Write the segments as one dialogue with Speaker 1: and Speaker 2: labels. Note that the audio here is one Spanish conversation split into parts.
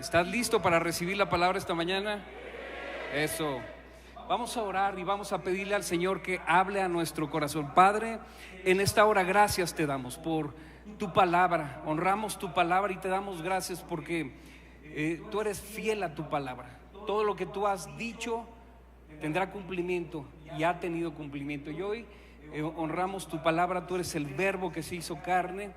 Speaker 1: ¿Estás listo para recibir la palabra esta mañana? Eso. Vamos a orar y vamos a pedirle al Señor que hable a nuestro corazón. Padre, en esta hora gracias te damos por tu palabra. Honramos tu palabra y te damos gracias porque tú eres fiel a tu palabra. Todo lo que tú has dicho tendrá cumplimiento y ha tenido cumplimiento. Y hoy honramos tu palabra. Tú eres el verbo que se hizo carne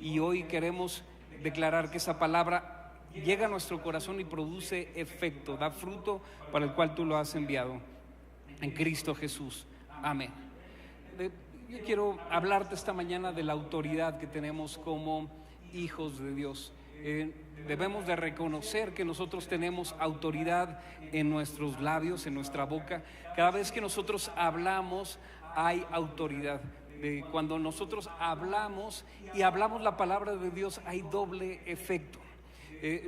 Speaker 1: y hoy queremos declarar que esa palabra llega a nuestro corazón y produce efecto, da fruto para el cual tú lo has enviado en Cristo Jesús. Amén. Yo quiero hablarte esta mañana de la autoridad que tenemos como hijos de Dios. Debemos de reconocer que nosotros tenemos autoridad en nuestros labios, en nuestra boca. Cada vez que nosotros hablamos hay autoridad. Cuando nosotros hablamos y hablamos la palabra de Dios hay doble efecto.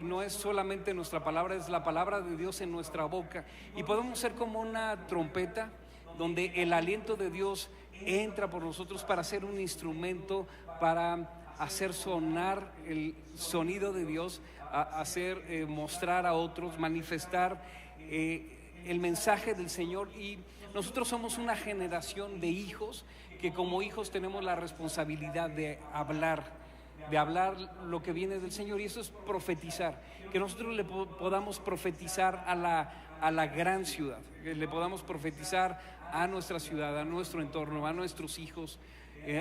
Speaker 1: No es solamente nuestra palabra, es la palabra de Dios en nuestra boca. Y podemos ser como una trompeta donde el aliento de Dios entra por nosotros para ser un instrumento, para hacer sonar el sonido de Dios, hacer mostrar a otros, manifestar el mensaje del Señor. Y nosotros somos una generación de hijos que como hijos tenemos la responsabilidad de hablar lo que viene del Señor, y eso es profetizar, que nosotros le podamos profetizar a la gran ciudad, que le podamos profetizar a nuestra ciudad, a nuestro entorno, a nuestros hijos,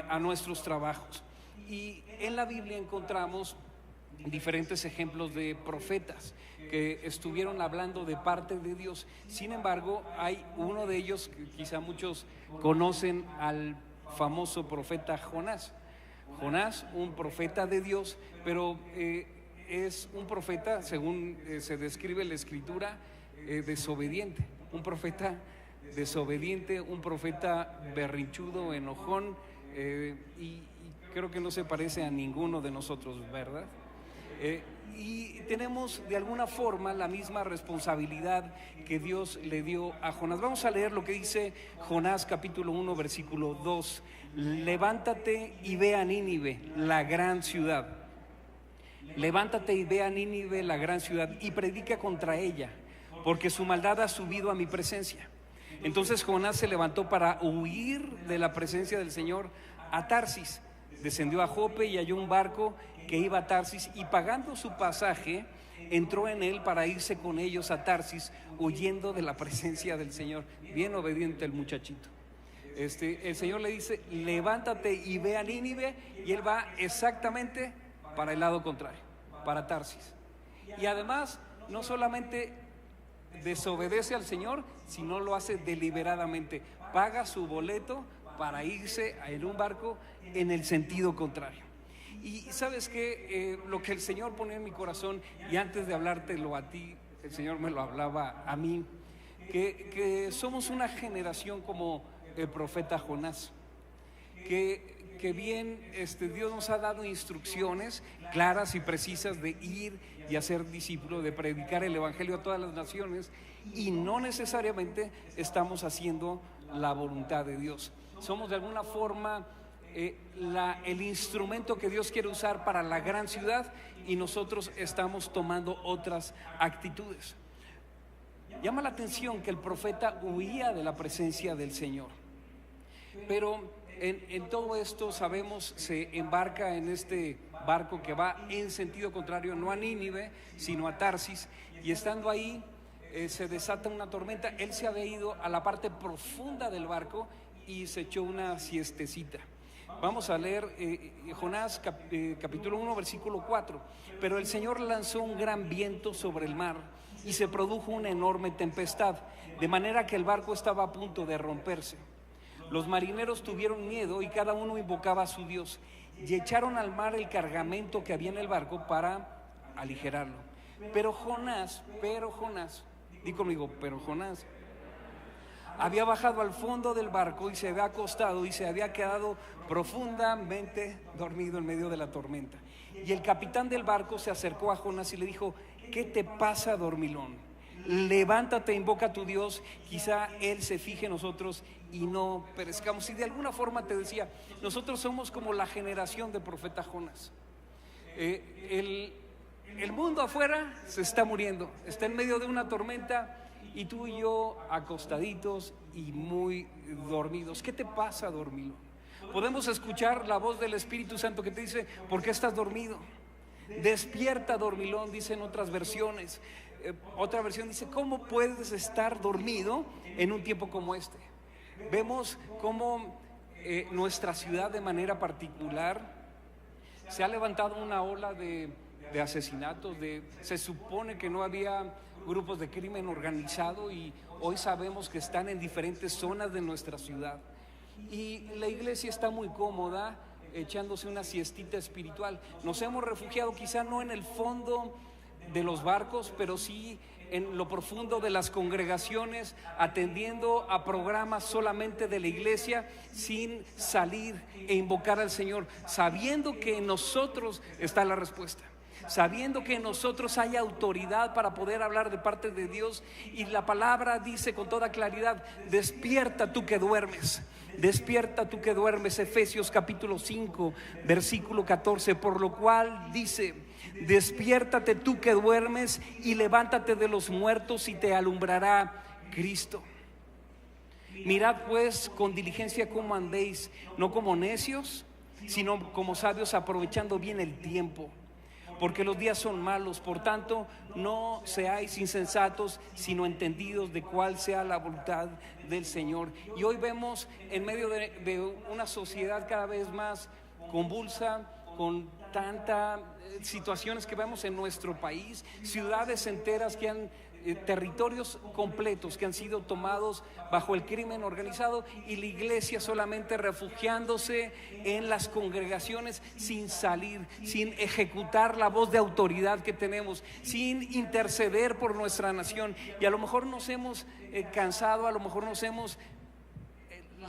Speaker 1: a nuestros trabajos. Y en la Biblia encontramos diferentes ejemplos de profetas que estuvieron hablando de parte de Dios. Sin embargo, hay uno de ellos que quizá muchos conocen, al famoso profeta Jonás. Jonás, un profeta de Dios, pero es un profeta, según se describe en la Escritura, desobediente. Un profeta desobediente, un profeta berrinchudo, enojón, y creo que no se parece a ninguno de nosotros, ¿verdad? Y tenemos de alguna forma la misma responsabilidad que Dios le dio a Jonás. Vamos a leer lo que dice Jonás capítulo 1 versículo 2. Levántate y ve a Nínive, la gran ciudad. Levántate y ve a Nínive, la gran ciudad, y predica contra ella, porque su maldad ha subido a mi presencia. Entonces Jonás se levantó para huir de la presencia del Señor a Tarsis. Descendió a Jope y halló un barco que iba a Tarsis, y pagando su pasaje entró en él para irse con ellos a Tarsis, huyendo de la presencia del Señor. Bien obediente el muchachito. El Señor le dice: levántate y ve a Nínive, y él va exactamente para el lado contrario, para Tarsis. Y además no solamente desobedece al Señor, sino lo hace deliberadamente. Paga su boleto para irse en un barco en el sentido contrario. Y sabes que lo que el Señor pone en mi corazón, y antes de hablártelo a ti, el Señor me lo hablaba a mí, que somos una generación como el profeta Jonás, que bien Dios nos ha dado instrucciones claras y precisas de ir y hacer discípulos, de predicar el evangelio a todas las naciones, y no necesariamente estamos haciendo la voluntad de Dios. Somos de alguna forma el instrumento que Dios quiere usar para la gran ciudad, y nosotros estamos tomando otras actitudes. Llama la atención que el profeta huía de la presencia del Señor, pero en todo esto sabemos, se embarca en este barco que va en sentido contrario, no a Nínive sino a Tarsis, y estando ahí se desata una tormenta. Él se había ido a la parte profunda del barco y se echó una siestecita. Vamos a leer Jonás capítulo 1 versículo 4. Pero el Señor lanzó un gran viento sobre el mar y se produjo una enorme tempestad, de manera que el barco estaba a punto de romperse. Los marineros tuvieron miedo y cada uno invocaba a su Dios, y echaron al mar el cargamento que había en el barco para aligerarlo. Pero Jonás, di conmigo, pero Jonás había bajado al fondo del barco y se había acostado y se había quedado profundamente dormido en medio de la tormenta. Y el capitán del barco se acercó a Jonás y le dijo: ¿qué te pasa, dormilón? Levántate, invoca a tu Dios, quizá Él se fije en nosotros y no perezcamos. Y de alguna forma te decía, nosotros somos como la generación de profeta Jonás. el mundo afuera se está muriendo, está en medio de una tormenta y tú y yo acostaditos y muy dormidos. ¿Qué te pasa, dormido? Podemos escuchar la voz del Espíritu Santo que te dice: ¿por qué estás dormido? Despierta, dormilón, dicen otras versiones. Otra versión dice: ¿cómo puedes estar dormido en un tiempo como este? Vemos cómo nuestra ciudad, de manera particular, se ha levantado una ola de asesinatos. Se supone que no había grupos de crimen organizado y hoy sabemos que están en diferentes zonas de nuestra ciudad. Y la iglesia está muy cómoda, echándose una siestita espiritual. Nos hemos refugiado quizá no en el fondo de los barcos, pero sí en lo profundo de las congregaciones, atendiendo a programas solamente de la iglesia, sin salir e invocar al Señor, sabiendo que en nosotros está la respuesta, sabiendo que en nosotros hay autoridad para poder hablar de parte de Dios. Y la palabra dice con toda claridad: despierta tú que duermes, despierta tú que duermes. Efesios capítulo 5 versículo 14, por lo cual dice: despiértate tú que duermes y levántate de los muertos y te alumbrará Cristo. Mirad pues con diligencia cómo andéis, no como necios, sino como sabios, aprovechando bien el tiempo, porque los días son malos. Por tanto, no seáis insensatos, sino entendidos de cuál sea la voluntad del Señor. Y hoy vemos, en medio de una sociedad cada vez más convulsa, con tantas situaciones que vemos en nuestro país, ciudades enteras que han territorios completos que han sido tomados bajo el crimen organizado, y la iglesia solamente refugiándose en las congregaciones, sin salir, sin ejecutar la voz de autoridad que tenemos, sin interceder por nuestra nación. Y a lo mejor nos hemos cansado, a lo mejor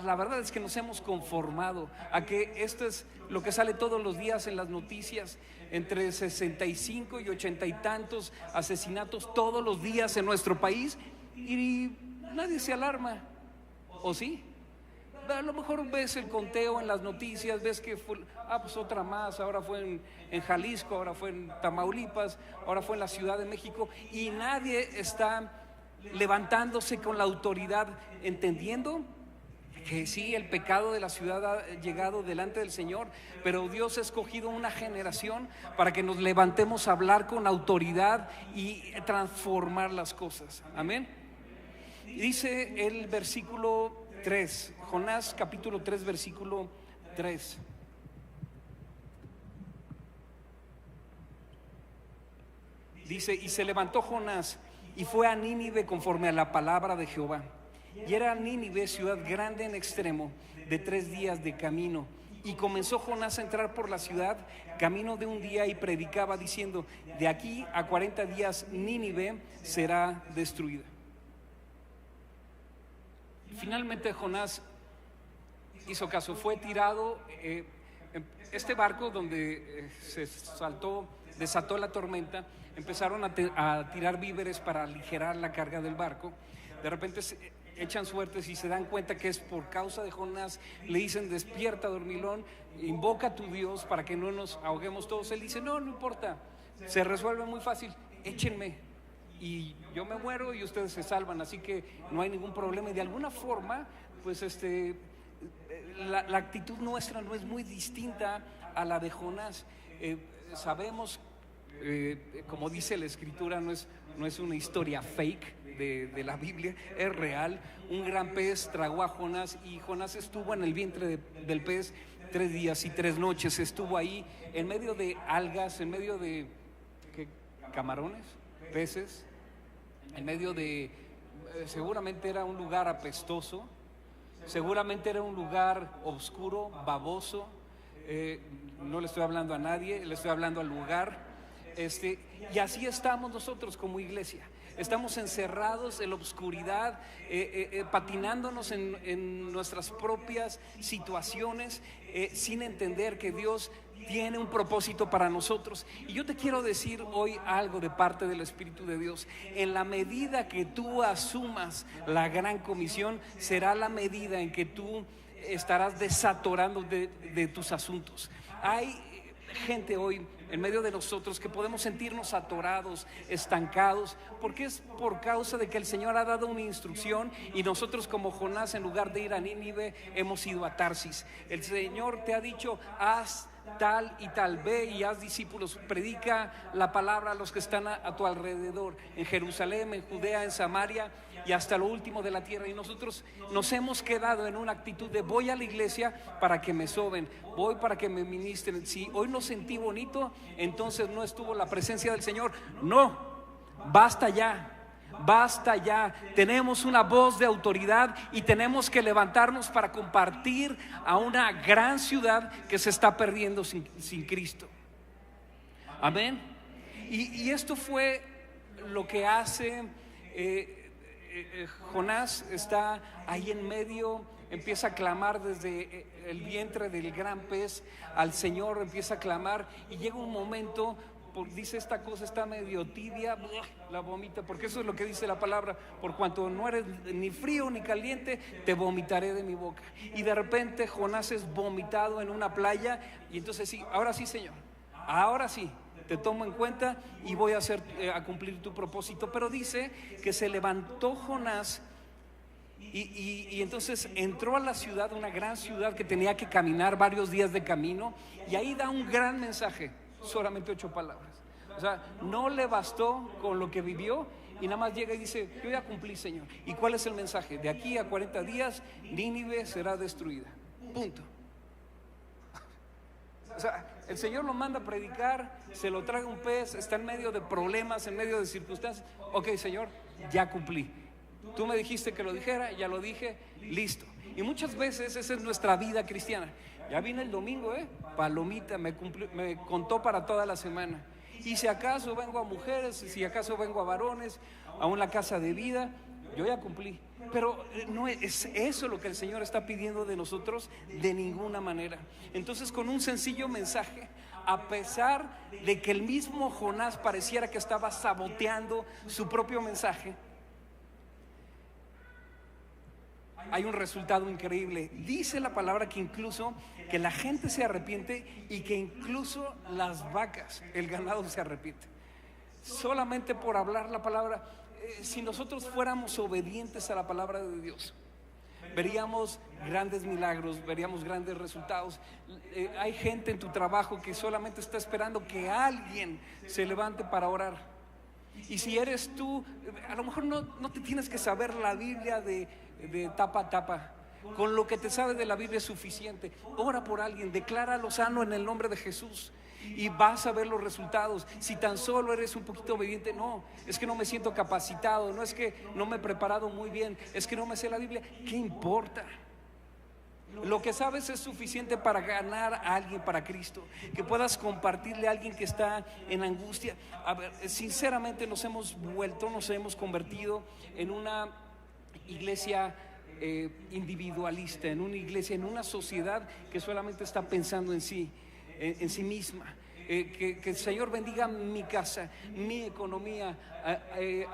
Speaker 1: la verdad es que nos hemos conformado a que esto es lo que sale todos los días en las noticias: entre 65 y 80 y tantos asesinatos todos los días en nuestro país, y nadie se alarma. ¿O sí? A lo mejor ves el conteo en las noticias, ves que fue, pues otra más, ahora fue en Jalisco, ahora fue en Tamaulipas, ahora fue en la Ciudad de México, y nadie está levantándose con la autoridad, entendiendo que sí, el pecado de la ciudad ha llegado delante del Señor, pero Dios ha escogido una generación para que nos levantemos a hablar con autoridad y transformar las cosas. Amén. Dice el versículo 3, Jonás capítulo 3 versículo 3. Dice: y se levantó Jonás y fue a Nínive conforme a la palabra de Jehová. Y era Nínive ciudad grande en extremo, de 3 días de camino. Y comenzó Jonás a entrar por la ciudad, camino de un día, y predicaba diciendo: de aquí a 40 días Nínive será destruida. Finalmente Jonás hizo caso, fue tirado. Este barco donde se desató la tormenta, empezaron a tirar víveres para aligerar la carga del barco. De repente echan suertes y se dan cuenta que es por causa de Jonás. Le dicen: despierta, dormilón, invoca a tu Dios para que no nos ahoguemos todos. Él dice: no importa, se resuelve muy fácil, échenme y yo me muero y ustedes se salvan, así que no hay ningún problema. Y de alguna forma, pues la actitud nuestra no es muy distinta a la de Jonás. Sabemos, como dice la Escritura, no es una historia fake de la Biblia, es real. Un gran pez tragó a Jonás, y Jonás estuvo en el vientre del pez 3 días y 3 noches. Estuvo ahí en medio de algas, en medio de camarones, peces, en medio de seguramente era un lugar apestoso, seguramente era un lugar oscuro, baboso. No le estoy hablando a nadie, le estoy hablando al lugar. Y así estamos nosotros como iglesia. Estamos encerrados en la oscuridad, patinándonos en nuestras propias situaciones, sin entender que Dios tiene un propósito para nosotros. Y yo te quiero decir hoy algo de parte del Espíritu de Dios: en la medida que tú asumas la gran comisión, será la medida en que tú estarás desatorando de tus asuntos. Hay gente hoy en medio de nosotros que podemos sentirnos atorados, estancados, porque es por causa de que el Señor ha dado una instrucción y nosotros como Jonás, en lugar de ir a Nínive, hemos ido a Tarsis. El Señor te ha dicho: haz tal y tal, ve y haz discípulos, predica la palabra a los que están a tu alrededor, en Jerusalén, en Judea, en Samaria y hasta lo último de la tierra. Y nosotros nos hemos quedado en una actitud de: voy a la iglesia para que me soben, voy para que me ministren. Si hoy no sentí bonito, entonces no estuvo la presencia del Señor. No, basta ya. Basta ya, tenemos una voz de autoridad y tenemos que levantarnos para compartir a una gran ciudad que se está perdiendo sin Cristo. Amén. Y esto fue lo que hace Jonás. Está ahí en medio, empieza a clamar desde el vientre del gran pez al Señor, empieza a clamar y llega un momento. Dice: esta cosa está medio tibia, la vomita, porque eso es lo que dice la palabra: por cuanto no eres ni frío ni caliente, te vomitaré de mi boca. Y de repente Jonás es vomitado en una playa. Y entonces sí, ahora sí, Señor, ahora sí te tomo en cuenta y voy a cumplir tu propósito. Pero dice que se levantó Jonás y entonces entró a la ciudad, una gran ciudad que tenía que caminar varios días de camino, y ahí da un gran mensaje. Solamente 8 palabras. O sea, no le bastó con lo que vivió y nada más llega y dice: yo ya cumplí, Señor. ¿Y cuál es el mensaje? De aquí a 40 días Nínive será destruida. Punto. O sea, el Señor lo manda a predicar, se lo traga un pez, está en medio de problemas, en medio de circunstancias. Ok, Señor, ya cumplí. Tú me dijiste que lo dijera, ya lo dije, listo. Y muchas veces esa es nuestra vida cristiana. Ya vine el domingo, palomita, me contó para toda la semana. Y si acaso vengo a mujeres, si acaso vengo a varones, a una casa de vida, yo ya cumplí. Pero no es eso lo que el Señor está pidiendo de nosotros, de ninguna manera. Entonces, con un sencillo mensaje, a pesar de que el mismo Jonás pareciera que estaba saboteando su propio mensaje, hay un resultado increíble. Dice la palabra que incluso que la gente se arrepiente y que incluso las vacas, el ganado, se arrepiente. Solamente por hablar la palabra. Si nosotros fuéramos obedientes a la palabra de Dios, veríamos grandes milagros, veríamos grandes resultados. Hay gente en tu trabajo que solamente está esperando que alguien se levante para orar. Y si eres tú, a lo mejor no te tienes que saber la Biblia de tapa a tapa. Con lo que te sabes de la Biblia es suficiente. Ora por alguien, decláralo sano en el nombre de Jesús y vas a ver los resultados. Si tan solo eres un poquito obediente: no, es que no me siento capacitado, no es que no me he preparado muy bien, es que no me sé la Biblia. ¿Qué importa? Lo que sabes es suficiente para ganar a alguien para Cristo, que puedas compartirle a alguien que está en angustia. A ver, sinceramente nos hemos convertido en una iglesia individualista, en una iglesia, en una sociedad que solamente está pensando en sí misma. Que el Señor bendiga mi casa, mi economía.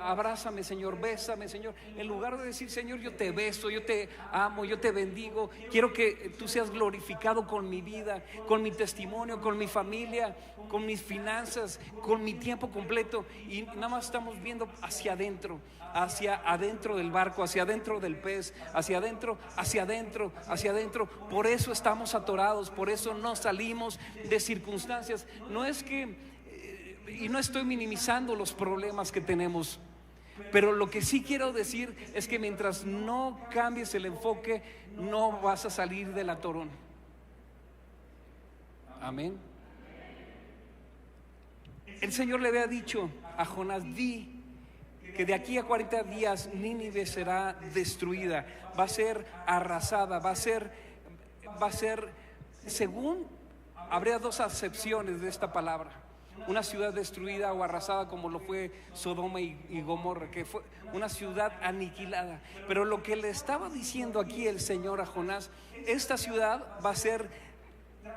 Speaker 1: Abrázame, Señor, bésame, Señor. En lugar de decir: Señor, yo te beso, yo te amo, yo te bendigo, quiero que tú seas glorificado con mi vida, con mi testimonio, con mi familia, con mis finanzas, con mi tiempo completo. Y nada más estamos viendo hacia adentro del barco, hacia adentro del pez, hacia adentro. Por eso estamos atorados, por eso no salimos de circunstancias. No es que, y no estoy minimizando los problemas que tenemos, pero lo que sí quiero decir es que mientras no cambies el enfoque, no vas a salir del atorón. Amén. El Señor le había dicho a Jonás: di que de aquí a 40 días Nínive será destruida, va a ser arrasada, va a ser, según, habría 2 acepciones de esta palabra: una ciudad destruida o arrasada, como lo fue Sodoma y Gomorra, que fue una ciudad aniquilada. Pero lo que le estaba diciendo aquí el Señor a Jonás: esta ciudad va a ser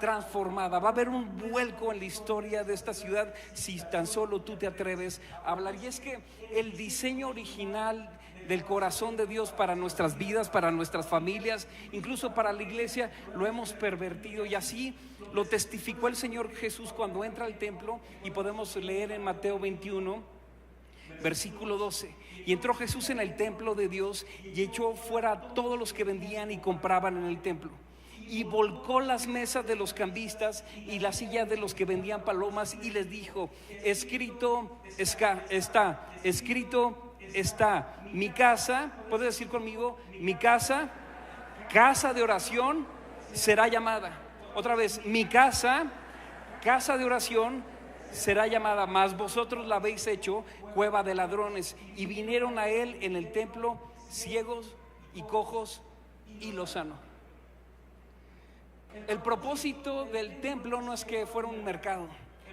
Speaker 1: transformada, va a haber un vuelco en la historia de esta ciudad si tan solo tú te atreves a hablar. Y es que el diseño original del corazón de Dios para nuestras vidas, para nuestras familias, incluso para la iglesia, lo hemos pervertido, y así lo testificó el Señor Jesús cuando entra al templo, y podemos leer en Mateo 21 versículo 12: y entró Jesús en el templo de Dios y echó fuera a todos los que vendían y compraban en el templo, y volcó las mesas de los cambistas y las sillas de los que vendían palomas, y les dijo: escrito está, mi casa, ¿puedes decir conmigo? Mi casa, casa de oración será llamada. Otra vez, mi casa, casa de oración será llamada, mas vosotros la habéis hecho cueva de ladrones. Y vinieron a él en el templo ciegos y cojos, y los sanó. El propósito del templo no es que fuera un mercado.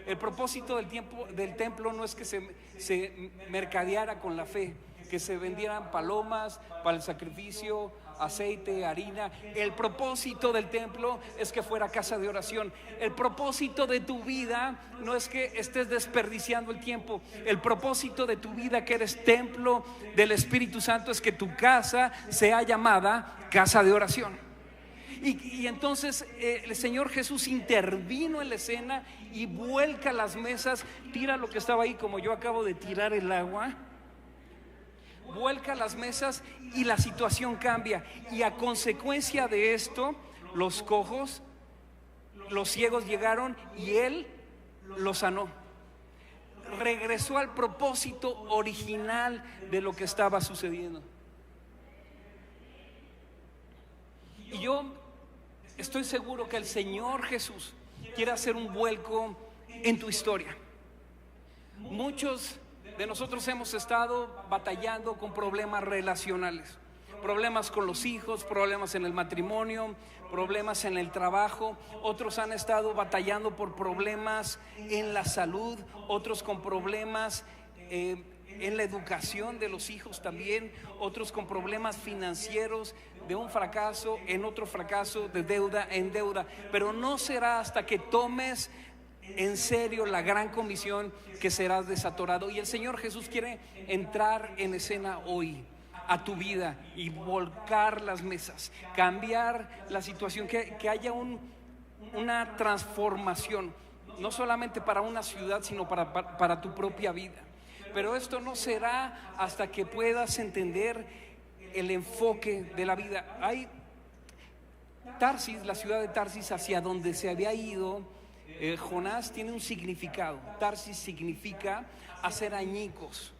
Speaker 1: El propósito del templo no es que se mercadeara con la fe, que se vendieran palomas para el sacrificio, aceite, harina. El propósito del templo es que fuera casa de oración. El propósito de tu vida no es que estés desperdiciando el tiempo. El propósito de tu vida, que eres templo del Espíritu Santo, es que tu casa sea llamada casa de oración. Y entonces el Señor Jesús intervino en la escena y vuelca las mesas, tira lo que estaba ahí, como yo acabo de tirar el agua, vuelca las mesas y la situación cambia. Y a consecuencia de esto, los cojos, los ciegos llegaron y Él los sanó. Regresó al propósito original de lo que estaba sucediendo. Y yo estoy seguro que el Señor Jesús quiere hacer un vuelco en tu historia. Muchos de nosotros hemos estado batallando con problemas relacionales, problemas con los hijos, problemas en el matrimonio, problemas en el trabajo. Otros han estado batallando por problemas en la salud, otros con problemas en la educación de los hijos también, otros con problemas financieros, de un fracaso en otro fracaso, de deuda en deuda. Pero no será hasta que tomes en serio la gran comisión que serás desatorado. Y el Señor Jesús quiere entrar en escena hoy a tu vida y volcar las mesas, cambiar la situación, que haya una transformación, no solamente para una ciudad, sino para tu propia vida. Pero esto no será hasta que puedas entender el enfoque de la vida. Hay Tarsis, la ciudad de Tarsis, hacia donde se había ido Jonás, tiene un significado. Tarsis significa hacer añicos,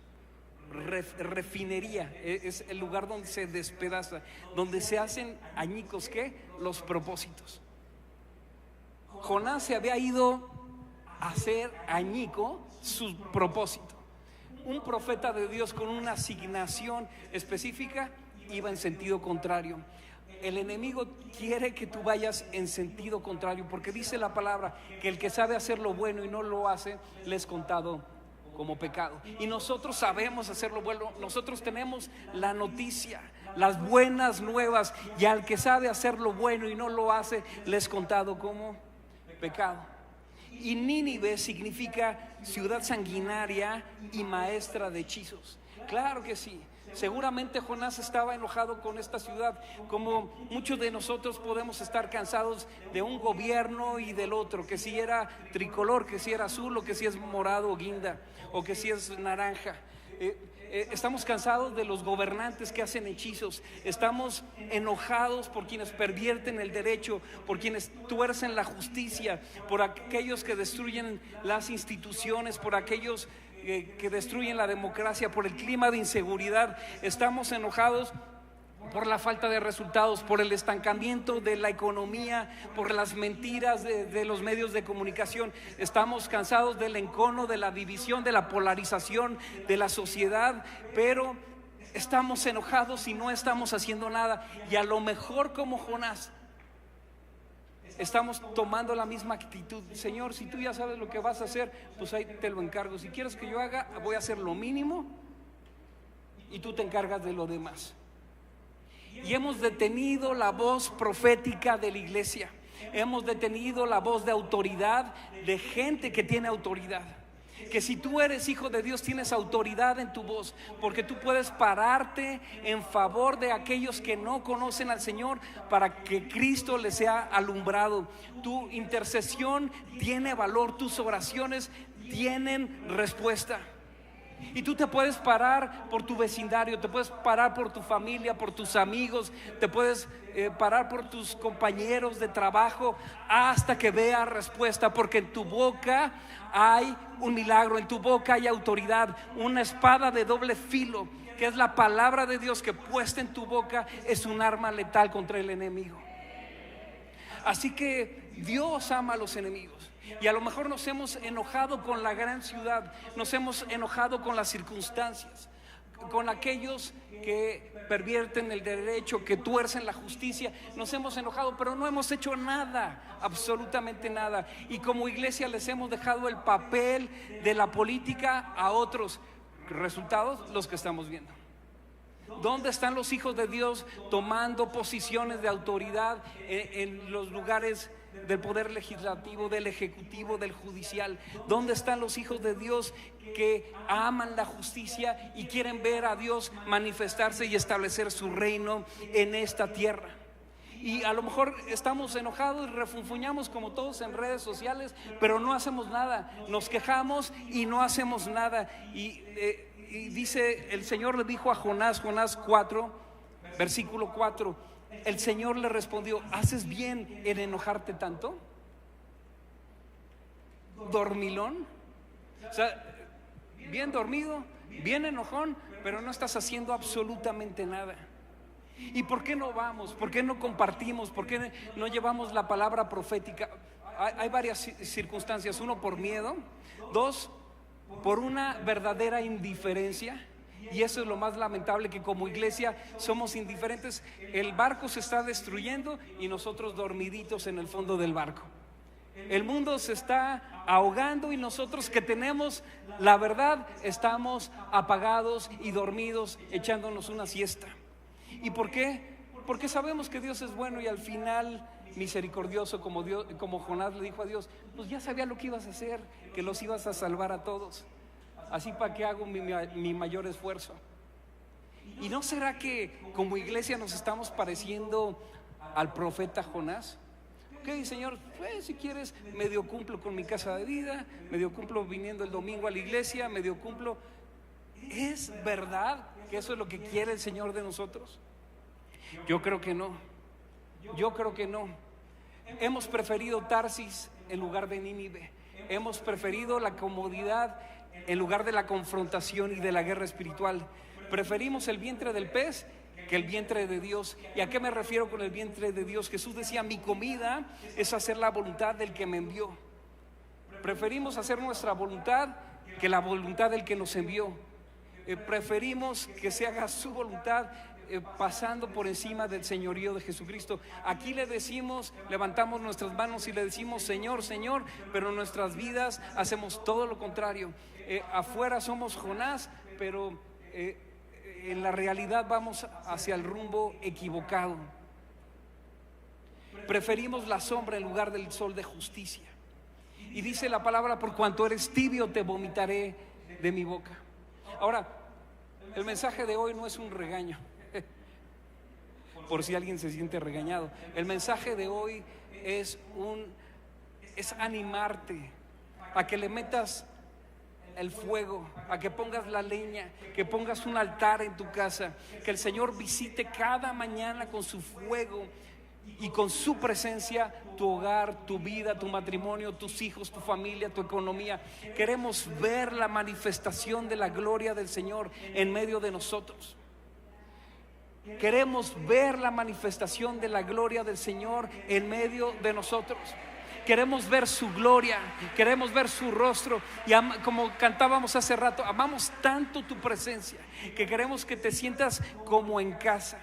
Speaker 1: refinería, es el lugar donde se despedaza, donde se hacen añicos, ¿qué? Los propósitos. Jonás se había ido a hacer añico su propósito. Un profeta de Dios con una asignación específica iba en sentido contrario. El enemigo quiere que tú vayas en sentido contrario, porque dice la palabra que el que sabe hacer lo bueno y no lo hace, le es contado como pecado. Y nosotros sabemos hacer lo bueno, nosotros tenemos la noticia, las buenas nuevas, y al que sabe hacer lo bueno y no lo hace, le es contado como pecado. Y Nínive significa ciudad sanguinaria y maestra de hechizos. Claro que sí. Seguramente Jonás estaba enojado con esta ciudad, como muchos de nosotros podemos estar cansados de un gobierno y del otro, que si era tricolor, que si era azul, o que si es morado o guinda, o que si es naranja. Estamos cansados de los gobernantes que hacen hechizos. Estamos enojados por quienes pervierten el derecho, por quienes tuercen la justicia, por aquellos que destruyen las instituciones, por aquellos que destruyen la democracia, por el clima de inseguridad. Estamos enojados por la falta de resultados, por el estancamiento de la economía, por las mentiras de los medios de comunicación. Estamos cansados del encono, de la división, de la polarización de la sociedad, pero estamos enojados y no estamos haciendo nada. Y a lo mejor, como Jonás, estamos tomando la misma actitud. Señor, si tú ya sabes lo que vas a hacer, pues ahí te lo encargo. Si quieres que yo haga, voy a hacer lo mínimo y tú te encargas de lo demás. Y hemos detenido la voz profética de la iglesia. Hemos detenido la voz de autoridad de gente que tiene autoridad. Que si tú eres hijo de Dios, tienes autoridad en tu voz, porque tú puedes pararte en favor de aquellos que no conocen al Señor para que Cristo les sea alumbrado. Tu intercesión tiene valor, tus oraciones tienen respuesta. Y tú te puedes parar por tu vecindario, te puedes parar por tu familia, por tus amigos, te puedes parar por tus compañeros de trabajo hasta que veas respuesta, porque en tu boca hay un milagro, en tu boca hay autoridad, una espada de doble filo, que es la palabra de Dios, que puesta en tu boca es un arma letal contra el enemigo. Así que Dios ama a los enemigos. Y a lo mejor nos hemos enojado con la gran ciudad, nos hemos enojado con las circunstancias, con aquellos que pervierten el derecho, que tuercen la justicia. Nos hemos enojado, pero no hemos hecho nada, absolutamente nada. Y como iglesia les hemos dejado el papel de la política a otros. Resultados, los que estamos viendo. ¿Dónde están los hijos de Dios tomando posiciones de autoridad en los lugares del poder legislativo, del ejecutivo, del judicial? ¿Dónde están los hijos de Dios que aman la justicia y quieren ver a Dios manifestarse y establecer su reino en esta tierra? Y a lo mejor estamos enojados y refunfuñamos como todos en redes sociales, pero no hacemos nada. Nos quejamos y no hacemos nada. Y dice, el Señor le dijo a Jonás 4, versículo 4, el Señor le respondió: ¿haces bien en enojarte tanto? ¿Dormilón? O sea, bien dormido, bien enojón, pero no estás haciendo absolutamente nada. ¿Y por qué no vamos? ¿Por qué no compartimos? ¿Por qué no llevamos la palabra profética? Hay varias circunstancias. Uno, por miedo. Dos, por una verdadera indiferencia. Y eso es lo más lamentable, que como iglesia somos indiferentes. El barco se está destruyendo y nosotros dormiditos en el fondo del barco. El mundo se está ahogando y nosotros, que tenemos la verdad, estamos apagados y dormidos, echándonos una siesta. ¿Y por qué? Porque sabemos que Dios es bueno y al final misericordioso, como Jonás le dijo a Dios: pues ya sabía lo que ibas a hacer, que los ibas a salvar a todos. Así, ¿para qué hago mi mayor esfuerzo? ¿Y no será que como iglesia nos estamos pareciendo al profeta Jonás? Ok, Señor, pues si quieres, medio cumplo con mi casa de vida, medio cumplo viniendo el domingo a la iglesia, medio cumplo. ¿Es verdad que eso es lo que quiere el Señor de nosotros? Yo creo que no. Yo creo que no. Hemos preferido Tarsis en lugar de Nínive. Hemos preferido la comodidad en lugar de la confrontación y de la guerra espiritual. Preferimos el vientre del pez que el vientre de Dios. ¿Y a qué me refiero con el vientre de Dios? Jesús decía: mi comida es hacer la voluntad del que me envió. Preferimos hacer nuestra voluntad que la voluntad del que nos envió. Preferimos que se haga su voluntad, pasando por encima del señorío de Jesucristo. Aquí le decimos, levantamos nuestras manos y le decimos: Señor, Señor, pero en nuestras vidas hacemos todo lo contrario. Afuera somos Jonás, pero en la realidad vamos hacia el rumbo equivocado. Preferimos la sombra en lugar del sol de justicia. Y dice la palabra: por cuanto eres tibio, te vomitaré de mi boca. Ahora, el mensaje de hoy no es un regaño, por si alguien se siente regañado. El mensaje de hoy es animarte a que le metas el fuego, a que pongas la leña, que pongas un altar en tu casa, que el Señor visite cada mañana con su fuego y con su presencia tu hogar, tu vida, tu matrimonio, tus hijos, tu familia, tu economía. Queremos ver la manifestación de la gloria del Señor en medio de nosotros. Queremos ver la manifestación de la gloria del Señor en medio de nosotros. Queremos ver su gloria, queremos ver su rostro. Y como cantábamos hace rato, amamos tanto tu presencia que queremos que te sientas como en casa.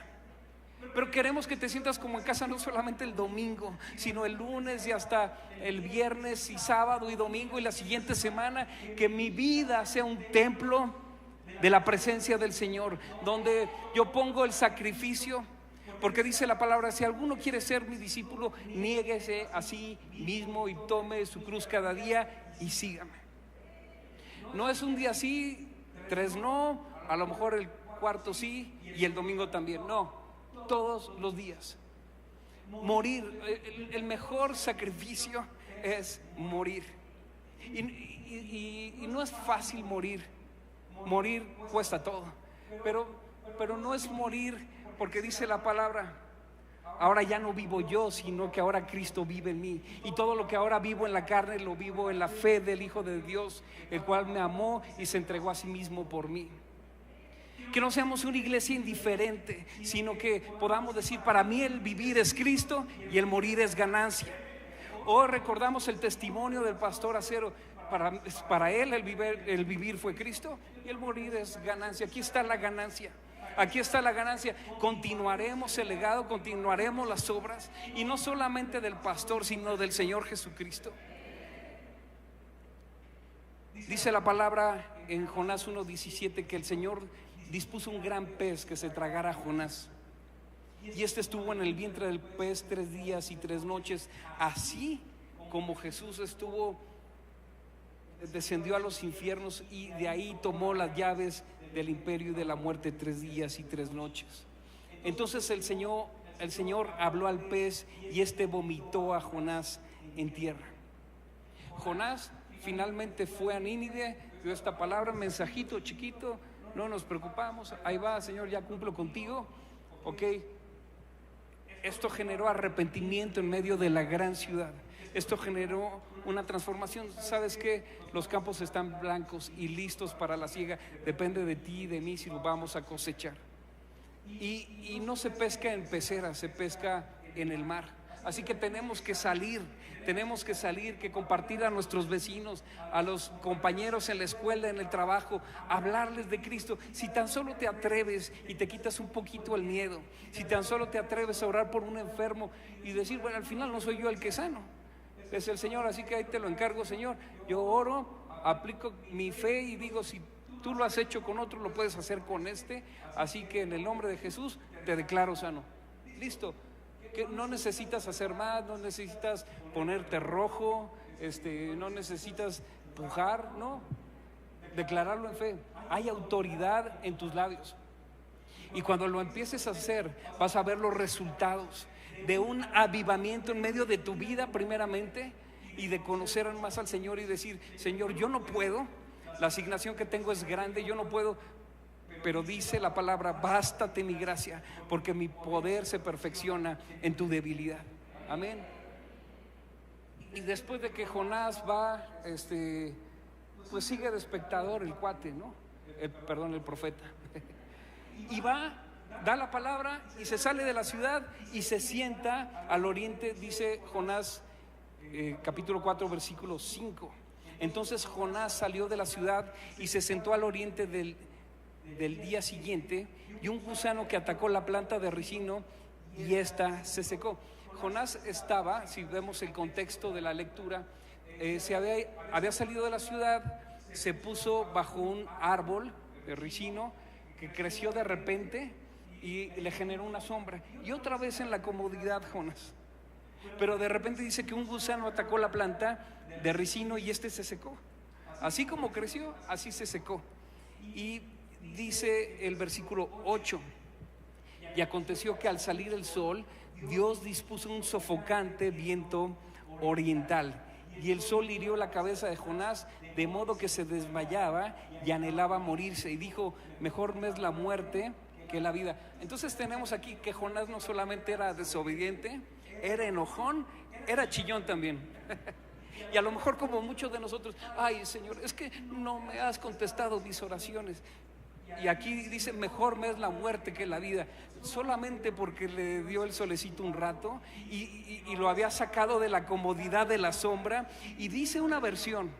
Speaker 1: Pero queremos que te sientas como en casa no solamente el domingo, sino el lunes y hasta el viernes y sábado y domingo y la siguiente semana. Que mi vida sea un templo de la presencia del Señor, donde yo pongo el sacrificio, Porque dice la palabra: si alguno quiere ser mi discípulo, niéguese a sí mismo y tome su cruz cada día y sígame. No es un día sí, 3 no, a lo mejor el cuarto sí y el domingo también. No, todos los días. Morir, el mejor sacrificio es morir. Y no es fácil morir. Morir cuesta todo. Pero no es morir, porque dice la palabra: ahora ya no vivo yo, sino que ahora Cristo vive en mí. Y todo lo que ahora vivo en la carne, lo vivo en la fe del Hijo de Dios, el cual me amó y se entregó a sí mismo por mí. Que no seamos una iglesia indiferente, sino que podamos decir: para mí el vivir es Cristo y el morir es ganancia. Hoy recordamos el testimonio del pastor Acero. Para él el vivir fue Cristo y el morir es ganancia. Aquí está la ganancia. Aquí está la ganancia. Continuaremos el legado, continuaremos las obras, y no solamente del pastor, sino del Señor Jesucristo. Dice la palabra en Jonás 1:17 que el Señor dispuso un gran pez que se tragara a Jonás, y este estuvo en el vientre del pez 3 días y 3 noches, así como Jesús descendió a los infiernos, y de ahí tomó las llaves del imperio y de la muerte 3 días y 3 noches. Entonces el Señor habló al pez, y este vomitó a Jonás en tierra. Jonás finalmente fue a Nínive, dio esta palabra: mensajito chiquito, no nos preocupamos, ahí va, Señor, ya cumplo contigo. Ok, esto generó arrepentimiento en medio de la gran ciudad. Esto generó una transformación. ¿Sabes qué? Los campos están blancos y listos para la siega. Depende de ti y de mí si lo vamos a cosechar. Y no se pesca en peceras, se pesca en el mar. Así que tenemos que salir, que compartir a nuestros vecinos, a los compañeros en la escuela, en el trabajo, hablarles de Cristo. Si tan solo te atreves y te quitas un poquito el miedo, si tan solo te atreves a orar por un enfermo y decir: bueno, al final no soy yo el que sano, es el Señor, así que ahí te lo encargo, Señor. Yo oro, aplico mi fe y digo: si tú lo has hecho con otro, lo puedes hacer con este, así que en el nombre de Jesús te declaro sano. Listo. Que no necesitas hacer más, no necesitas ponerte rojo, no necesitas pujar, no, declararlo en fe. Hay autoridad en tus labios, y cuando lo empieces a hacer vas a ver los resultados de un avivamiento en medio de tu vida primeramente, y de conocer más al Señor y decir: Señor, yo no puedo, la asignación que tengo es grande, yo no puedo, pero dice la palabra: bástate mi gracia, porque mi poder se perfecciona en tu debilidad. Amén. Y después de que Jonás va, pues sigue de espectador el cuate, ¿no? El profeta. Y va, da la palabra y se sale de la ciudad y se sienta al oriente, dice Jonás capítulo 4 versículo 5. Entonces Jonás salió de la ciudad y se sentó al oriente del día siguiente, y un gusano que atacó la planta de ricino, y ésta se secó. Jonás estaba, si vemos el contexto de la lectura, había salido de la ciudad, se puso bajo un árbol de ricino que creció de repente y le generó una sombra, y otra vez en la comodidad Jonás. Pero de repente dice que un gusano atacó la planta de ricino y se secó. Así como creció, así se secó. Y dice el versículo 8: y aconteció que al salir el sol, Dios dispuso un sofocante viento oriental, y el sol hirió la cabeza de Jonás, de modo que se desmayaba y anhelaba morirse, y dijo: mejor me es la muerte que la vida. Entonces tenemos aquí que Jonás no solamente era desobediente, era enojón, era chillón también. Y a lo mejor, como muchos de nosotros: ay, Señor, es que no me has contestado mis oraciones. Y aquí dice: mejor me es la muerte que la vida, solamente porque le dio el solecito un rato y lo había sacado de la comodidad de la sombra. Y dice una versión,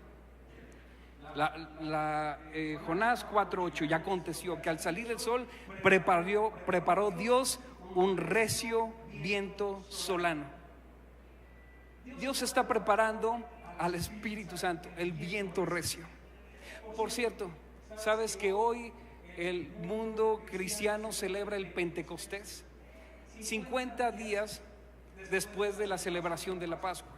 Speaker 1: Jonás 4:8: y aconteció que al salir el sol preparó Dios un recio viento solano. Dios está preparando al Espíritu Santo, el viento recio. Por cierto, ¿sabes que hoy el mundo cristiano celebra el Pentecostés? 50 días después de la celebración de la Pascua.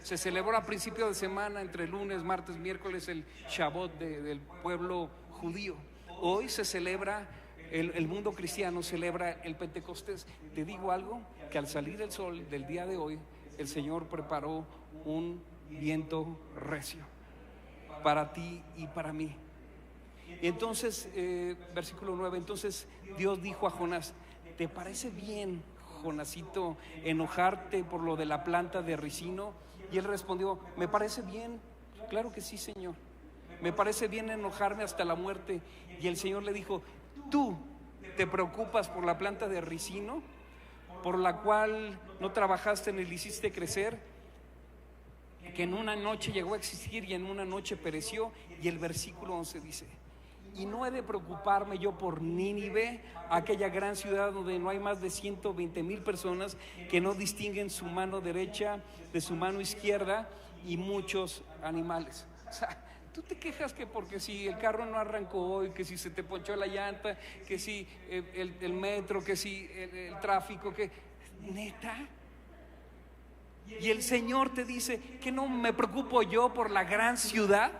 Speaker 1: Se celebró a principio de semana, entre lunes, martes, miércoles, el Shavuot del pueblo judío. Hoy se celebra, el mundo cristiano celebra el Pentecostés. Te digo algo, que al salir el sol del día de hoy, el Señor preparó un viento recio para ti y para mí. Y entonces, versículo 9, entonces Dios dijo a Jonás: ¿te parece bien, Jonasito, enojarte por lo de la planta de ricino? Y él respondió: me parece bien, claro que sí, Señor, me parece bien enojarme hasta la muerte. Y el Señor le dijo: ¿tú te preocupas por la planta de ricino, por la cual no trabajaste ni la hiciste crecer, que en una noche llegó a existir y en una noche pereció? Y el versículo 11 dice: y no he de preocuparme yo por Nínive, aquella gran ciudad donde no hay más de 120,000 personas que no distinguen su mano derecha de su mano izquierda, y muchos animales. O sea, tú te quejas que porque si el carro no arrancó hoy, que si se te ponchó la llanta, que si el metro, que si el tráfico, que neta. Y el Señor te dice que no me preocupo yo por la gran ciudad.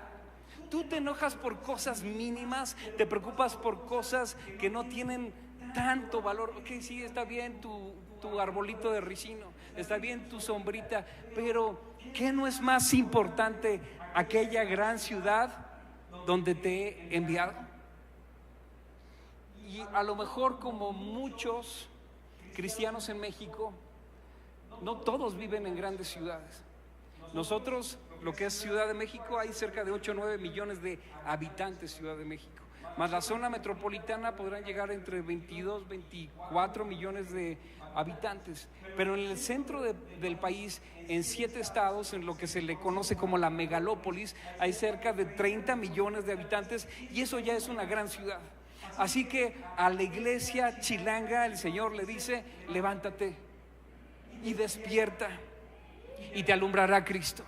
Speaker 1: Tú te enojas por cosas mínimas, te preocupas por cosas que no tienen tanto valor. Ok, sí, está bien tu arbolito de ricino, está bien tu sombrita, pero ¿qué no es más importante aquella gran ciudad donde te he enviado? Y a lo mejor, como muchos cristianos en México, no todos viven en grandes ciudades. Nosotros, lo que es Ciudad de México, hay cerca de 8 o 9 millones de habitantes Ciudad de México, más la zona metropolitana podrán llegar entre 22, 24 millones de habitantes. Pero en el centro del país, en 7 estados, en lo que se le conoce como la megalópolis, hay cerca de 30 millones de habitantes, y eso ya es una gran ciudad. Así que a la iglesia chilanga el Señor le dice: levántate y despierta, y te alumbrará Cristo.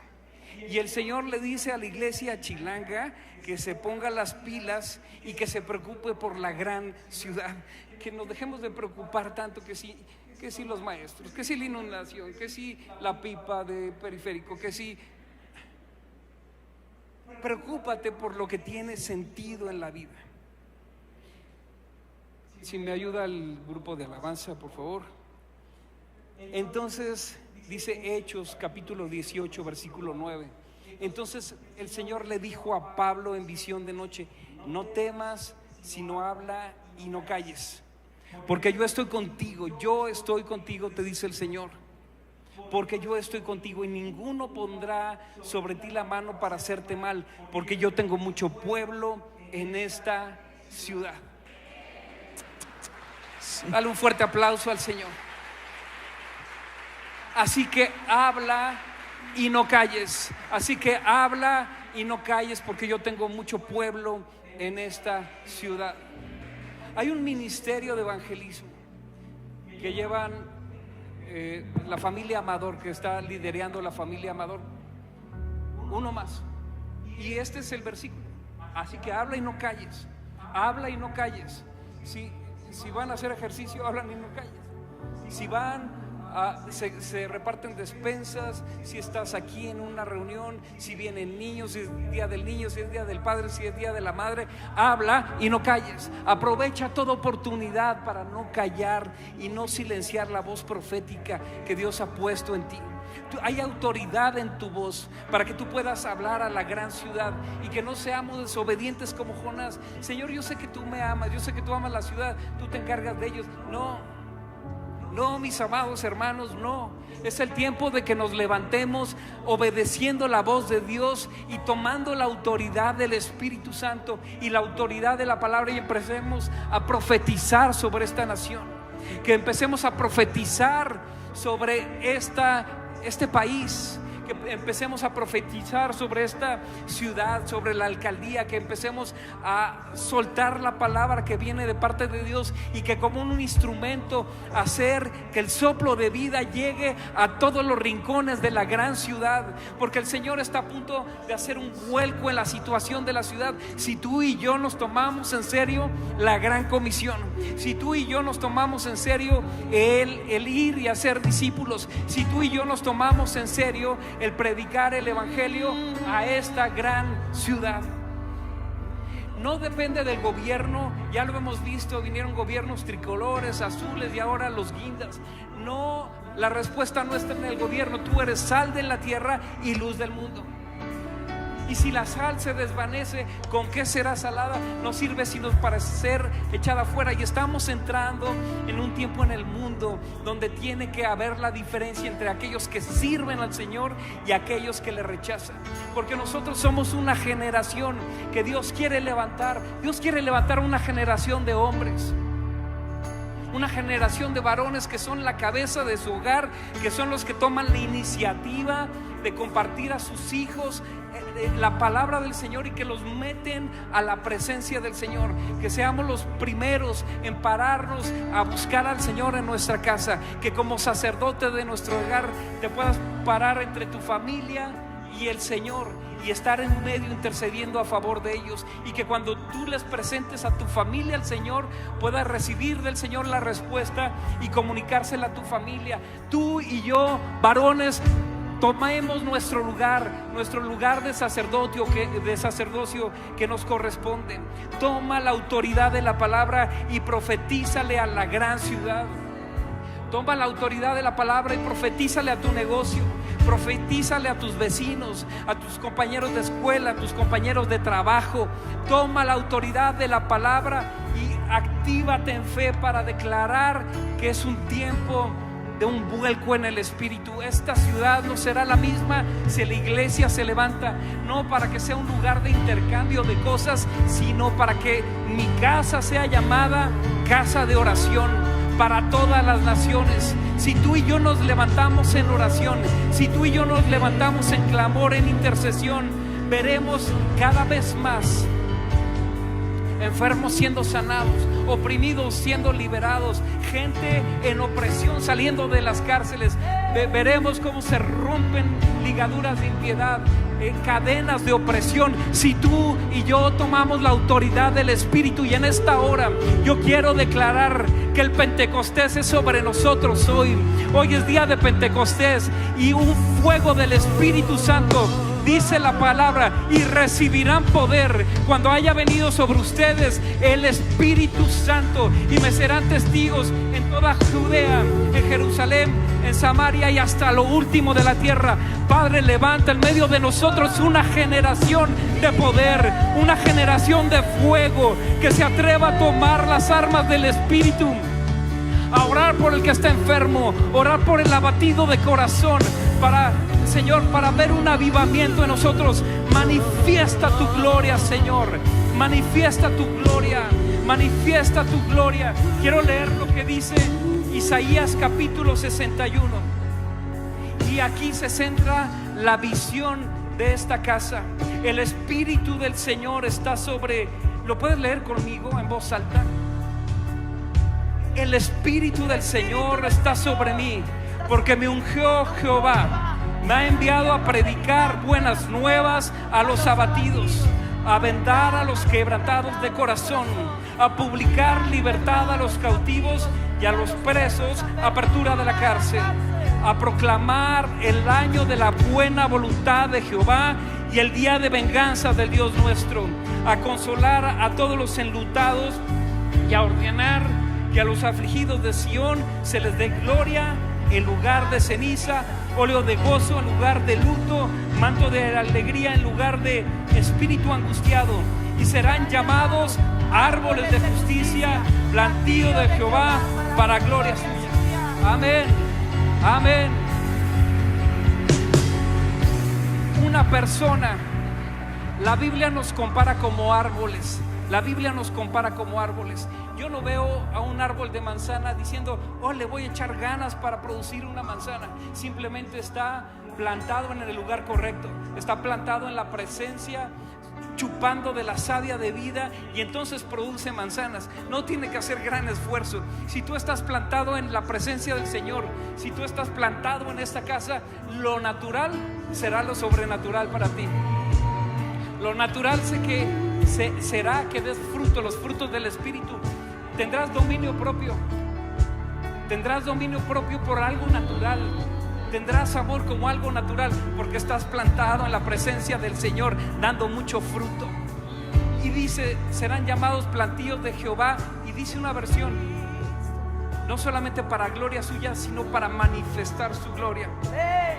Speaker 1: Y el Señor le dice a la iglesia chilanga que se ponga las pilas y que se preocupe por la gran ciudad, que nos dejemos de preocupar tanto que si los maestros, que si la inundación, que si la pipa de periférico, que si. Preocúpate por lo que tiene sentido en la vida. Si me ayuda el grupo de alabanza, por favor. Entonces dice Hechos capítulo 18 versículo 9: entonces el Señor le dijo a Pablo en visión de noche: no temas, sino habla y no calles, porque yo estoy contigo, te dice el Señor, porque yo estoy contigo, y ninguno pondrá sobre ti la mano para hacerte mal, porque yo tengo mucho pueblo en esta ciudad. Dale un fuerte aplauso al Señor. Así que habla y no calles. Así que habla y no calles, porque yo tengo mucho pueblo en esta ciudad. Hay un ministerio de evangelismo que llevan la familia Amador, que está liderando la familia Amador. Uno más. Y este es el versículo. Así que habla y no calles. Habla y no calles. Si van a hacer ejercicio, hablan y no calles. Si van se reparten despensas, si estás aquí en una reunión, si vienen niños, si es día del niño, si es día del padre, si es día de la madre, habla y no calles. Aprovecha toda oportunidad para no callar y no silenciar la voz profética que Dios ha puesto en ti. Hay autoridad en tu voz para que tú puedas hablar a la gran ciudad, y que no seamos desobedientes como Jonás. Señor, yo sé que tú me amas, yo sé que tú amas la ciudad, tú te encargas de ellos. No, mis amados hermanos, no. Es el tiempo de que nos levantemos obedeciendo la voz de Dios y tomando la autoridad del Espíritu Santo y la autoridad de la palabra, y empecemos a profetizar sobre esta nación. Que empecemos a profetizar sobre este país, que que empecemos a profetizar sobre esta ciudad, sobre la alcaldía, que empecemos a soltar la palabra que viene de parte de Dios y que como un instrumento hacer que el soplo de vida llegue a todos los rincones de la gran ciudad, porque el Señor está a punto de hacer un vuelco en la situación de la ciudad. Si tú y yo nos tomamos en serio la gran comisión, si tú y yo nos tomamos en serio el ir y hacer discípulos, si tú y yo nos tomamos en serio el predicar el evangelio a esta gran ciudad. No depende del gobierno, ya lo hemos visto, vinieron gobiernos tricolores, azules y ahora los guindas. No, la respuesta no está en el gobierno. Tú eres sal de la tierra y luz del mundo. Y si la sal se desvanece, ¿con qué será salada? No sirve sino para ser echada afuera. Y estamos entrando en un tiempo en el mundo donde tiene que haber la diferencia entre aquellos que sirven al Señor y aquellos que le rechazan. Porque nosotros somos una generación que Dios quiere levantar. Dios quiere levantar una generación de hombres, una generación de varones que son la cabeza de su hogar, que son los que toman la iniciativa de compartir a sus hijos la palabra del Señor y que los meten a la presencia del Señor. Que seamos los primeros en pararnos a buscar al Señor en nuestra casa. Que como sacerdote de nuestro hogar te puedas parar entre tu familia y el Señor y estar en medio intercediendo a favor de ellos, y que cuando tú les presentes a tu familia al Señor puedas recibir del Señor la respuesta y comunicársela a tu familia. Tú y yo, varones, tomemos nuestro lugar de sacerdocio que nos corresponde. Toma la autoridad de la palabra y profetízale a la gran ciudad. Toma la autoridad de la palabra y profetízale a tu negocio. Profetízale a tus vecinos, a tus compañeros de escuela, a tus compañeros de trabajo. Toma la autoridad de la palabra y actívate en fe para declarar que es un tiempo de un vuelco en el espíritu. Esta ciudad no será la misma si la iglesia se levanta, no para que sea un lugar de intercambio de cosas, sino para que mi casa sea llamada casa de oración para todas las naciones. Si tú y yo nos levantamos en oración, si tú y yo nos levantamos en clamor, en intercesión, veremos cada vez más enfermos siendo sanados, oprimidos siendo liberados, gente en opresión saliendo de las cárceles. Veremos cómo se rompen ligaduras de impiedad, cadenas de opresión, si tú y yo tomamos la autoridad del Espíritu. Y en esta hora yo quiero declarar que el Pentecostés es sobre nosotros hoy. Hoy es día de Pentecostés y un fuego del Espíritu Santo. Dice la palabra: y recibirán poder cuando haya venido sobre ustedes el Espíritu Santo, y me serán testigos en toda Judea, en Jerusalén, en Samaria y hasta lo último de la tierra. Padre, levanta en medio de nosotros una generación de poder, una generación de fuego que se atreva a tomar las armas del Espíritu, a orar por el que está enfermo, orar por el abatido de corazón, para, Señor, para ver un avivamiento en nosotros. Manifiesta tu gloria, Señor. Manifiesta tu gloria. Manifiesta tu gloria. Quiero leer lo que dice Isaías capítulo 61. Y aquí se centra la visión de esta casa. El Espíritu del Señor está sobre... ¿Lo puedes leer conmigo en voz alta? El Espíritu del Señor está sobre mí, porque me ungió Jehová. Me ha enviado a predicar buenas nuevas a los abatidos, a vendar a los quebrantados de corazón, a publicar libertad a los cautivos y a los presos apertura de la cárcel, a proclamar el año de la buena voluntad de Jehová y el día de venganza del Dios nuestro, a consolar a todos los enlutados y a ordenar que a los afligidos de Sión se les dé gloria en lugar de ceniza, óleo de gozo en lugar de luto, manto de alegría en lugar de espíritu angustiado. Y serán llamados árboles de justicia, plantío de Jehová para gloria suya. Amén, amén. Una persona, la Biblia nos compara como árboles. La Biblia nos compara como árboles. Yo no veo a un árbol de manzana diciendo: oh, le voy a echar ganas para producir una manzana. Simplemente está plantado en el lugar correcto, está plantado en la presencia, chupando de la savia de vida, y entonces produce manzanas. No tiene que hacer gran esfuerzo. Si tú estás plantado en la presencia del Señor, si tú estás plantado en esta casa, lo natural será lo sobrenatural para ti. Lo natural será que des fruto, los frutos del Espíritu. Tendrás dominio propio. Tendrás dominio propio por algo natural. Tendrás amor como algo natural, porque estás plantado en la presencia del Señor, dando mucho fruto. Y dice, serán llamados plantíos de Jehová. Y dice una versión, no solamente para gloria suya, sino para manifestar su gloria.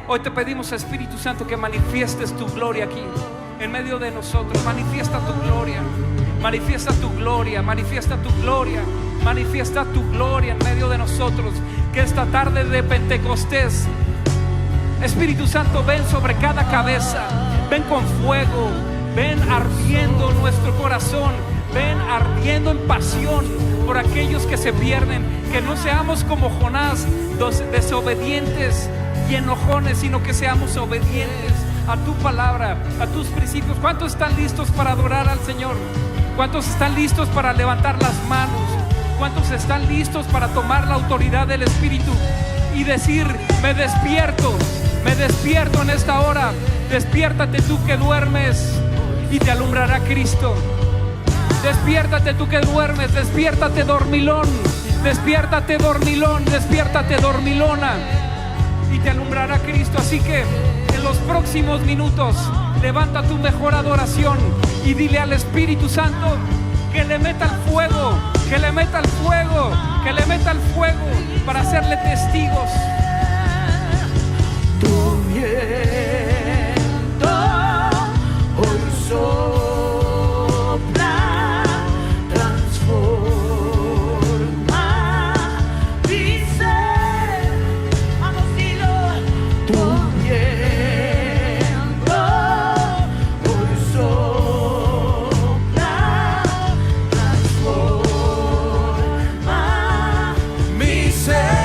Speaker 1: Hoy te pedimos, Espíritu Santo, que manifiestes tu gloria aquí, en medio de nosotros. Manifiesta tu gloria, manifiesta tu gloria, manifiesta tu gloria, manifiesta tu gloria en medio de nosotros. Que esta tarde de Pentecostés, Espíritu Santo, ven sobre cada cabeza, ven con fuego, ven ardiendo nuestro corazón, ven ardiendo en pasión por aquellos que se pierden. Que no seamos como Jonás, desobedientes y enojones, sino que seamos obedientes a tu palabra, a tus principios. ¿Cuántos están listos para adorar al Señor? ¿Cuántos están listos para levantar las manos? ¿Cuántos están listos para tomar la autoridad del Espíritu y decir, me despierto en esta hora? Despiértate tú que duermes y te alumbrará Cristo. Despiértate tú que duermes, despiértate dormilón, despiértate dormilón, despiértate dormilona, y te alumbrará Cristo. Así que en los próximos minutos levanta tu mejor adoración y dile al Espíritu Santo que le meta el fuego, que le meta el fuego, que le meta el fuego para hacerle testigos.
Speaker 2: Tu viento hoy sopla, transforma mi ser. Vamos, dilo. Tu viento hoy sopla, transforma mi ser.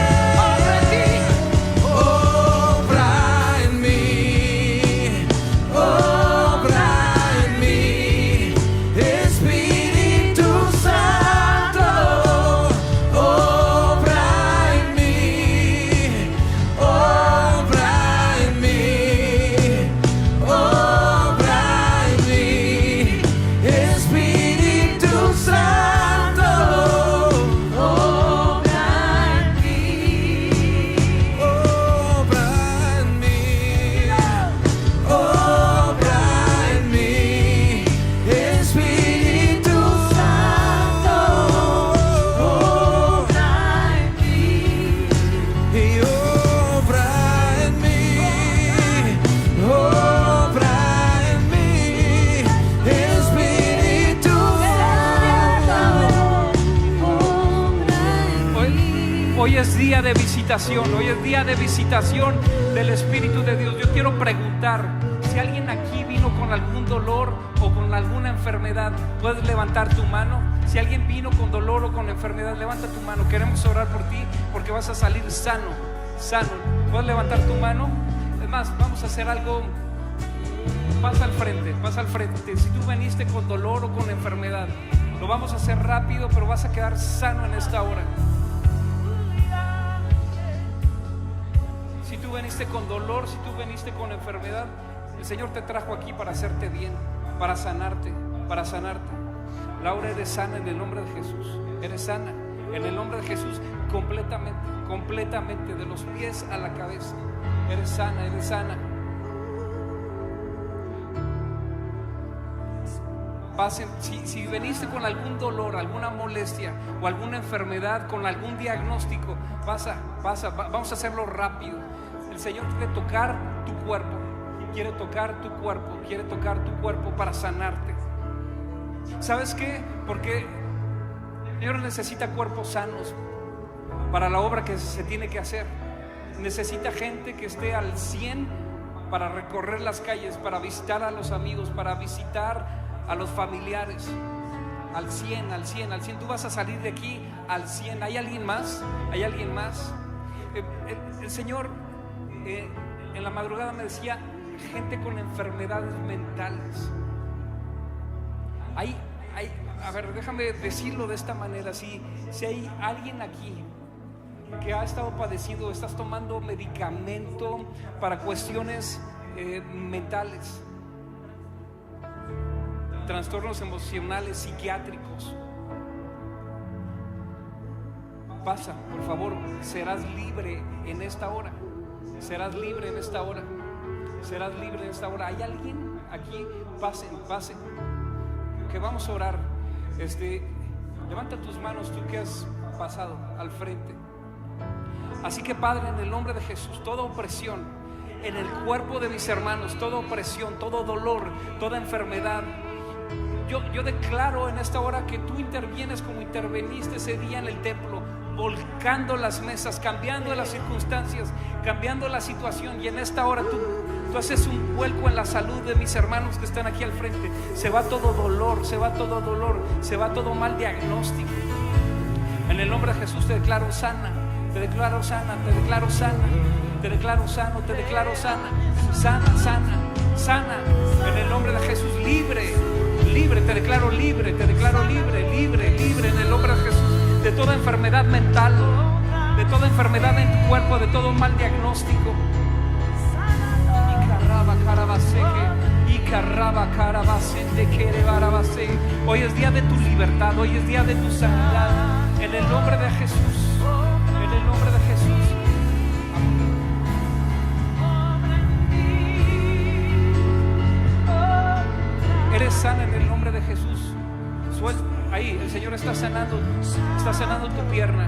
Speaker 1: Día de visitación, hoy es día de visitación del Espíritu de Dios. Yo quiero preguntar si alguien aquí vino con algún dolor o con alguna enfermedad. Puedes levantar tu mano. Si alguien vino con dolor o con enfermedad, levanta tu mano. Queremos orar por ti porque vas a salir sano. Puedes levantar tu mano. Es más, vamos a hacer algo. Pasa al frente. Si tú viniste con dolor o con enfermedad, lo vamos a hacer rápido, pero vas a quedar sano en esta hora. Si tú viniste con dolor, si tú viniste con enfermedad, el Señor te trajo aquí para hacerte bien, para sanarte. Laura, eres sana en el nombre de Jesús. Eres sana en el nombre de Jesús, completamente, de los pies a la cabeza. Eres sana. Si viniste con algún dolor, alguna molestia o alguna enfermedad, con algún diagnóstico, pasa, vamos a hacerlo rápido. El Señor quiere tocar tu cuerpo, quiere tocar tu cuerpo para sanarte. ¿Sabes qué? Porque el Señor necesita cuerpos sanos para la obra que se tiene que hacer. Necesita gente que esté al 100 para recorrer las calles, para visitar a los amigos, para visitar a los familiares. Al 100. Tú vas a salir de aquí al 100. ¿Hay alguien más? El Señor en la madrugada me decía gente con enfermedades mentales. A ver, déjame decirlo de esta manera. Si hay alguien aquí que ha estado padeciendo, estás tomando medicamento para cuestiones mentales, trastornos emocionales, psiquiátricos, pasa, por favor, serás libre en esta hora. Serás libre en esta hora. Serás libre en esta hora. ¿Hay alguien aquí? Pasen, que vamos a orar. Levanta tus manos, tú que has pasado al frente. Así que, Padre, en el nombre de Jesús, toda opresión en el cuerpo de mis hermanos, toda opresión, todo dolor, toda enfermedad, yo declaro en esta hora que tú intervienes como interveniste ese día en el templo, volcando las mesas, cambiando las circunstancias, cambiando la situación. Y en esta hora tú haces un vuelco en la salud de mis hermanos que están aquí al frente. Se va todo dolor, se va todo dolor, se va todo mal diagnóstico. En el nombre de Jesús te declaro sana, te declaro sana, te declaro sana, te declaro sano, te declaro sana, sana. En el nombre de Jesús, libre, te declaro libre, en el nombre de Jesús, de toda enfermedad mental, de toda enfermedad en tu cuerpo, de todo mal diagnóstico. Hoy es día de tu libertad, hoy es día de tu sanidad, en el nombre de Jesús, en el nombre de Jesús. Eres sana en el nombre de Jesús. Ahí, el Señor está sanando tu pierna.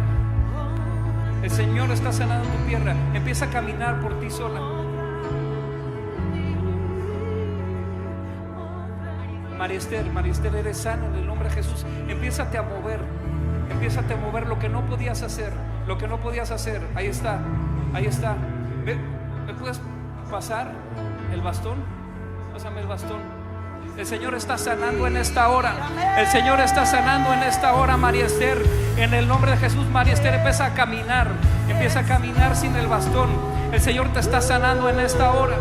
Speaker 1: El Señor está sanando tu pierna. Empieza a caminar por ti sola. María Esther, eres sana en el nombre de Jesús. Empiézate a mover lo que no podías hacer, Ahí está. ¿Me puedes pasar el bastón? Pásame el bastón. El Señor está sanando en esta hora. El Señor está sanando en esta hora, María Esther. En el nombre de Jesús, María Esther, empieza a caminar sin el bastón. El Señor te está sanando en esta hora.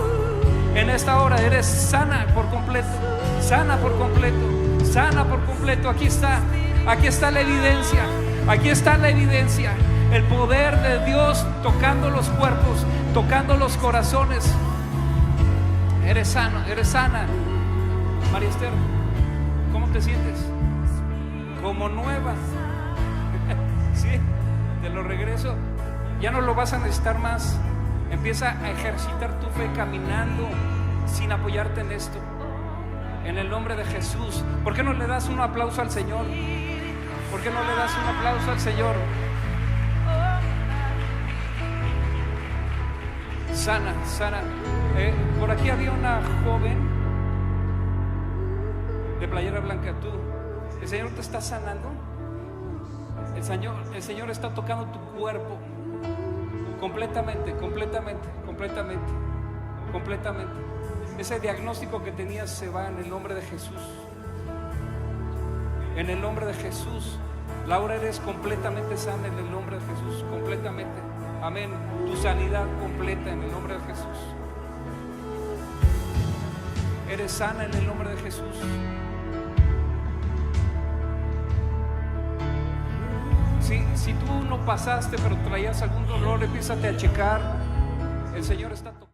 Speaker 1: En esta hora eres sana por completo. Sana por completo. Aquí está la evidencia. El poder de Dios tocando los cuerpos, tocando los corazones. Eres sana. María Esther, ¿cómo te sientes? Como nueva. Sí, te lo regreso. Ya no lo vas a necesitar más. Empieza a ejercitar tu fe caminando sin apoyarte en esto. En el nombre de Jesús. ¿Por qué no le das un aplauso al Señor? Sana. Por aquí había una joven de playera blanca. El Señor te está sanando. El Señor está tocando tu cuerpo completamente. Ese diagnóstico que tenías se va en el nombre de Jesús. En el nombre de Jesús. Laura, eres completamente sana en el nombre de Jesús. Completamente. Amén. Tu sanidad completa en el nombre de Jesús. Eres sana en el nombre de Jesús. Si tú no pasaste pero traías algún dolor, empiézate a checar. El Señor está tocando.